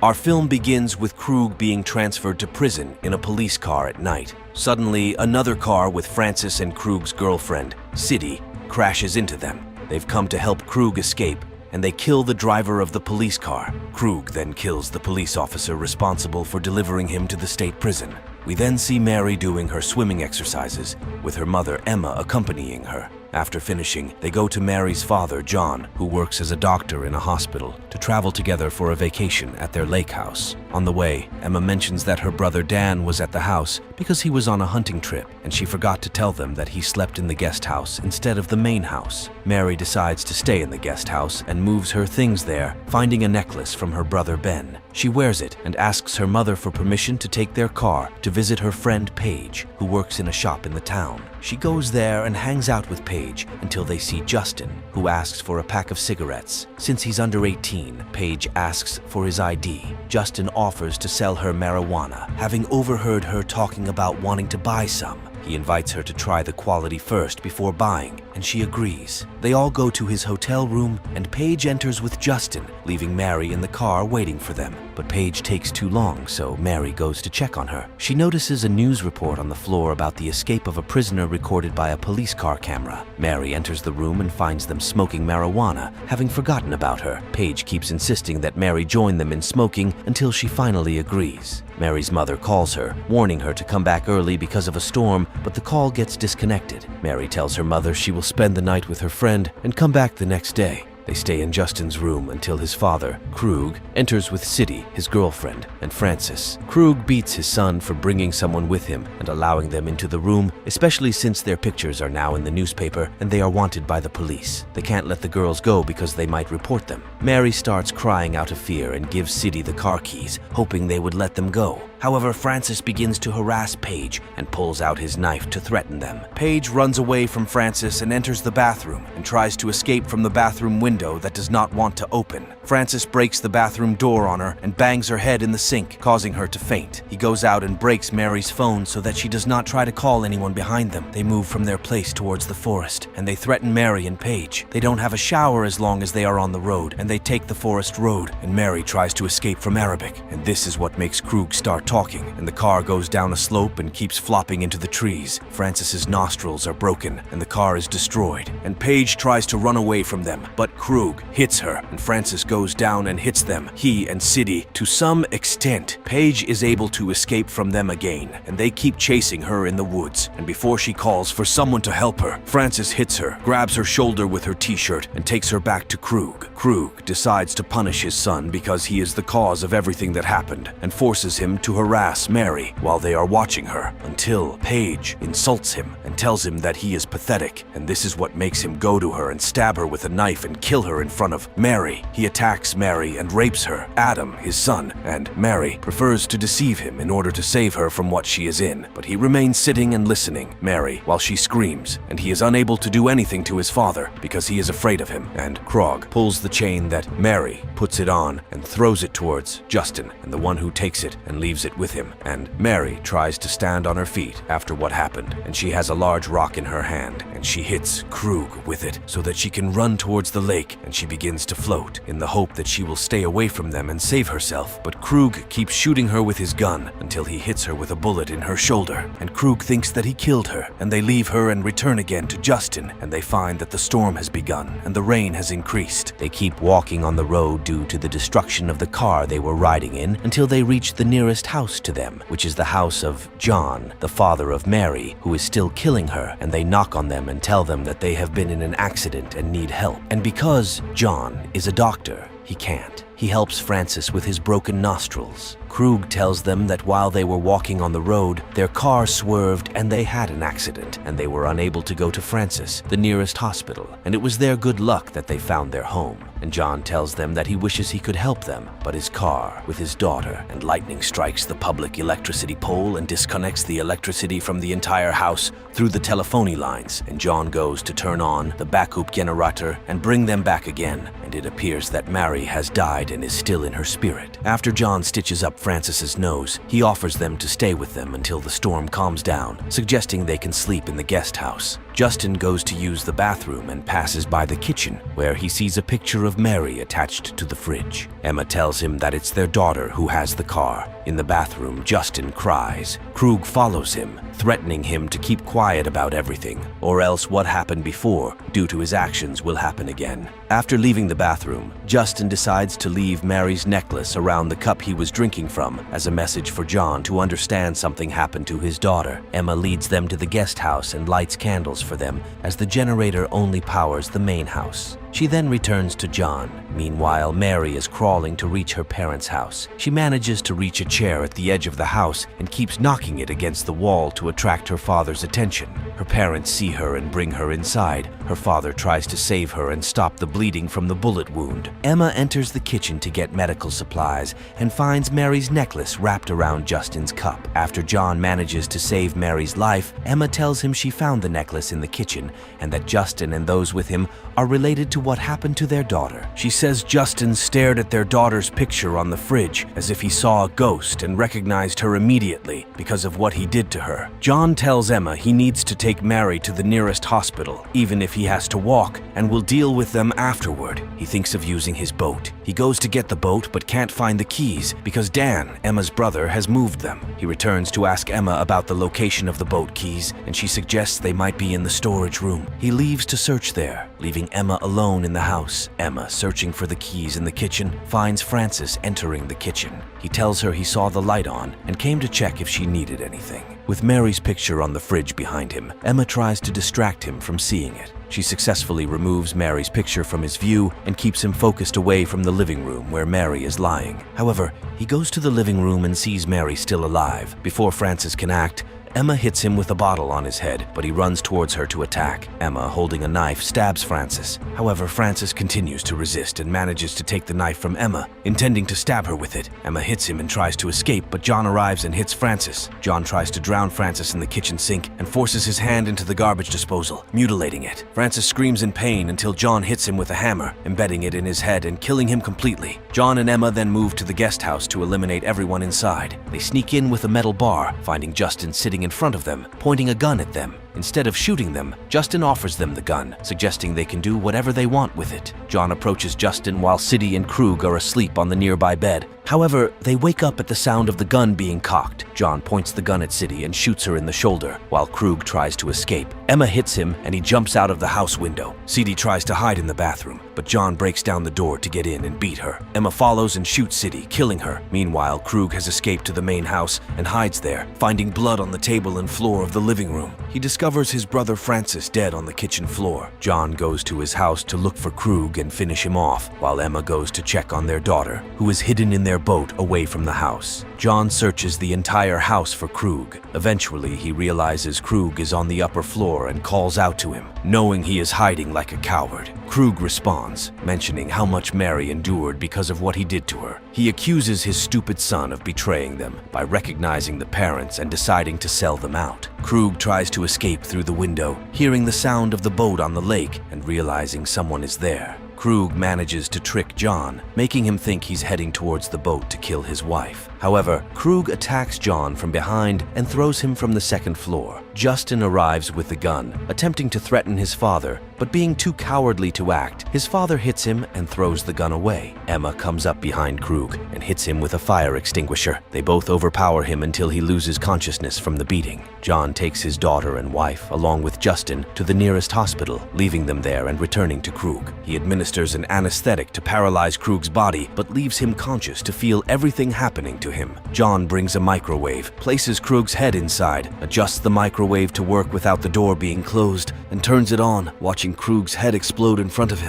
Our film begins with Krug being transferred to prison in a police car at night. Suddenly, another car with Francis and Krug's girlfriend, Siddy, crashes into them. They've come to help Krug escape, and they kill the driver of the police car. Krug then kills the police officer responsible for delivering him to the state prison. We then see Mary doing her swimming exercises, with her mother Emma accompanying her. After finishing, they go to Mary's father, John, who works as a doctor in a hospital, to travel together for a vacation at their lake house. On the way, Emma mentions that her brother Dan was at the house because he was on a hunting trip, and she forgot to tell them that he slept in the guest house instead of the main house. Mary decides to stay in the guest house and moves her things there, finding a necklace from her brother Ben. She wears it and asks her mother for permission to take their car to visit her friend Paige, who works in a shop in the town. She goes there and hangs out with Paige until they see Justin, who asks for a pack of cigarettes. Since he's under 18, Paige asks for his ID. Justin offers to sell her marijuana, having overheard her talking about wanting to buy some. He invites her to try the quality first before buying, and she agrees. They all go to his hotel room, and Paige enters with Justin, leaving Mary in the car waiting for them. But Paige takes too long, so Mary goes to check on her. She notices a news report on the floor about the escape of a prisoner recorded by a police car camera. Mary enters the room and finds them smoking marijuana, having forgotten about her. Paige keeps insisting that Mary join them in smoking until she finally agrees. Mary's mother calls her, warning her to come back early because of a storm, but the call gets disconnected. Mary tells her mother she will spend the night with her friend and come back the next day. They stay in Justin's room until his father, Krug, enters with Siddy, his girlfriend, and Francis. Krug beats his son for bringing someone with him and allowing them into the room, especially since their pictures are now in the newspaper and they are wanted by the police. They can't let the girls go because they might report them. Mary starts crying out of fear and gives Siddy the car keys, hoping they would let them go. However, Francis begins to harass Paige and pulls out his knife to threaten them. Paige runs away from Francis and enters the bathroom and tries to escape from the bathroom window that does not want to open. Francis breaks the bathroom door on her and bangs her head in the sink, causing her to faint. He goes out and breaks Mary's phone so that she does not try to call anyone behind them. They move from their place towards the forest, and they threaten Mary and Paige. They don't have a shower as long as they are on the road, and they take the forest road, and Mary tries to escape from Arabic. And this is what makes Krug start talking, and the car goes down a slope and keeps flopping into the trees. Francis's nostrils are broken, and the car is destroyed, and Paige tries to run away from them, but Krug hits her, and Francis goes down and hits them, he and Siddy, to some extent. Paige is able to escape from them again, and they keep chasing her in the woods, and before she calls for someone to help her, Francis hits her, grabs her shoulder with her t-shirt, and takes her back to Krug. Krug decides to punish his son because he is the cause of everything that happened, and forces him to harass Mary while they are watching her, until Paige insults him and tells him that he is pathetic, and this is what makes him go to her and stab her with a knife and kill her in front of Mary. He attacks Mary and rapes her, Adam, his son, and Mary prefers to deceive him in order to save her from what she is in, but he remains sitting and listening, Mary, while she screams, and he is unable to do anything to his father because he is afraid of him, and Krog pulls the chain that Mary puts it on and throws it towards Justin, and the one who takes it and leaves it with him, and Mary tries to stand on her feet after what happened, and she has a large rock in her hand, and she hits Krug with it so that she can run towards the lake, and she begins to float in the hope that she will stay away from them and save herself, but Krug keeps shooting her with his gun until he hits her with a bullet in her shoulder, and Krug thinks that he killed her, and they leave her and return again to Justin, and they find that the storm has begun and the rain has increased. They keep walking on the road due to the destruction of the car they were riding in until they reach the nearest house to them, which is the house of John, the father of Mary, who is still killing her, and they knock on them and tell them that they have been in an accident and need help. And because John is a doctor, he can't. He helps Francis with his broken nostrils. Krug tells them that while they were walking on the road, their car swerved and they had an accident, and they were unable to go to Francis, the nearest hospital, and it was their good luck that they found their home. And John tells them that he wishes he could help them, but his car with his daughter, and lightning strikes the public electricity pole and disconnects the electricity from the entire house through the telephony lines, and John goes to turn on the backup generator and bring them back again, and it appears that Mary has died and is still in her spirit. After John stitches up Francis's nose, he offers them to stay with them until the storm calms down, suggesting they can sleep in the guest house. Justin goes to use the bathroom and passes by the kitchen, where he sees a picture of Mary attached to the fridge. Emma tells him that it's their daughter who has the car. In the bathroom, Justin cries. Krug follows him, threatening him to keep quiet about everything, or else what happened before, due to his actions, will happen again. After leaving the bathroom, Justin decides to leave Mary's necklace around the cup he was drinking from as a message for John to understand something happened to his daughter. Emma leads them to the guest house and lights candles for them, as the generator only powers the main house. She then returns to John. Meanwhile, Mary is crawling to reach her parents' house. She manages to reach a chair at the edge of the house and keeps knocking it against the wall to attract her father's attention. Her parents see her and bring her inside. Her father tries to save her and stop the bleeding from the bullet wound. Emma enters the kitchen to get medical supplies and finds Mary's necklace wrapped around Justin's cup. After John manages to save Mary's life, Emma tells him she found the necklace in the kitchen and that Justin and those with him are related to what happened to their daughter. She says Justin stared at their daughter's picture on the fridge as if he saw a ghost and recognized her immediately because of what he did to her. John tells Emma he needs to take Mary to the nearest hospital, even if he has to walk, and will deal with them afterward. He thinks of using his boat. He goes to get the boat but can't find the keys because Dan, Emma's brother, has moved them. He returns to ask Emma about the location of the boat keys, and she suggests they might be in the storage room. He leaves to search there, leaving Emma alone in the house. Emma, searching for the keys in the kitchen, finds Francis entering the kitchen. He tells her he saw the light on and came to check if she needed anything. With Mary's picture on the fridge behind him, Emma tries to distract him from seeing it. She successfully removes Mary's picture from his view and keeps him focused away from the living room where Mary is lying. However, he goes to the living room and sees Mary still alive. Before Francis can act, Emma hits him with a bottle on his head, but he runs towards her to attack. Emma, holding a knife, stabs Francis. However, Francis continues to resist and manages to take the knife from Emma, intending to stab her with it. Emma hits him and tries to escape, but John arrives and hits Francis. John tries to drown Francis in the kitchen sink and forces his hand into the garbage disposal, mutilating it. Francis screams in pain until John hits him with a hammer, embedding it in his head and killing him completely. John and Emma then move to the guest house to eliminate everyone inside. They sneak in with a metal bar, finding Justin sitting in front of them, pointing a gun at them. Instead of shooting them, Justin offers them the gun, suggesting they can do whatever they want with it. John approaches Justin while Siddy and Krug are asleep on the nearby bed. However, they wake up at the sound of the gun being cocked. John points the gun at Siddy and shoots her in the shoulder, while Krug tries to escape. Emma hits him and he jumps out of the house window. Siddy tries to hide in the bathroom, but John breaks down the door to get in and beat her. Emma follows and shoots Siddy, killing her. Meanwhile, Krug has escaped to the main house and hides there, finding blood on the table and floor of the living room. He discovers his brother Francis dead on the kitchen floor. John goes to his house to look for Krug and finish him off, while Emma goes to check on their daughter, who is hidden in their boat away from the house. John searches the entire house for Krug. Eventually, he realizes Krug is on the upper floor and calls out to him, knowing he is hiding like a coward. Krug responds, mentioning how much Mary endured because of what he did to her. He accuses his stupid son of betraying them by recognizing the parents and deciding to sell them out. Krug tries to escape through the window, hearing the sound of the boat on the lake and realizing someone is there. Krug manages to trick John, making him think he's heading towards the boat to kill his wife. However, Krug attacks John from behind and throws him from the second floor. Justin arrives with the gun, attempting to threaten his father, but being too cowardly to act, his father hits him and throws the gun away. Emma comes up behind Krug and hits him with a fire extinguisher. They both overpower him until he loses consciousness from the beating. John takes his daughter and wife, along with Justin, to the nearest hospital, leaving them there and returning to Krug. He administers an anesthetic to paralyze Krug's body, but leaves him conscious to feel everything happening to him. John brings a microwave, places Krug's head inside, adjusts the microwave to work without the door being closed, and turns it on, watching Krug's head explode in front of him.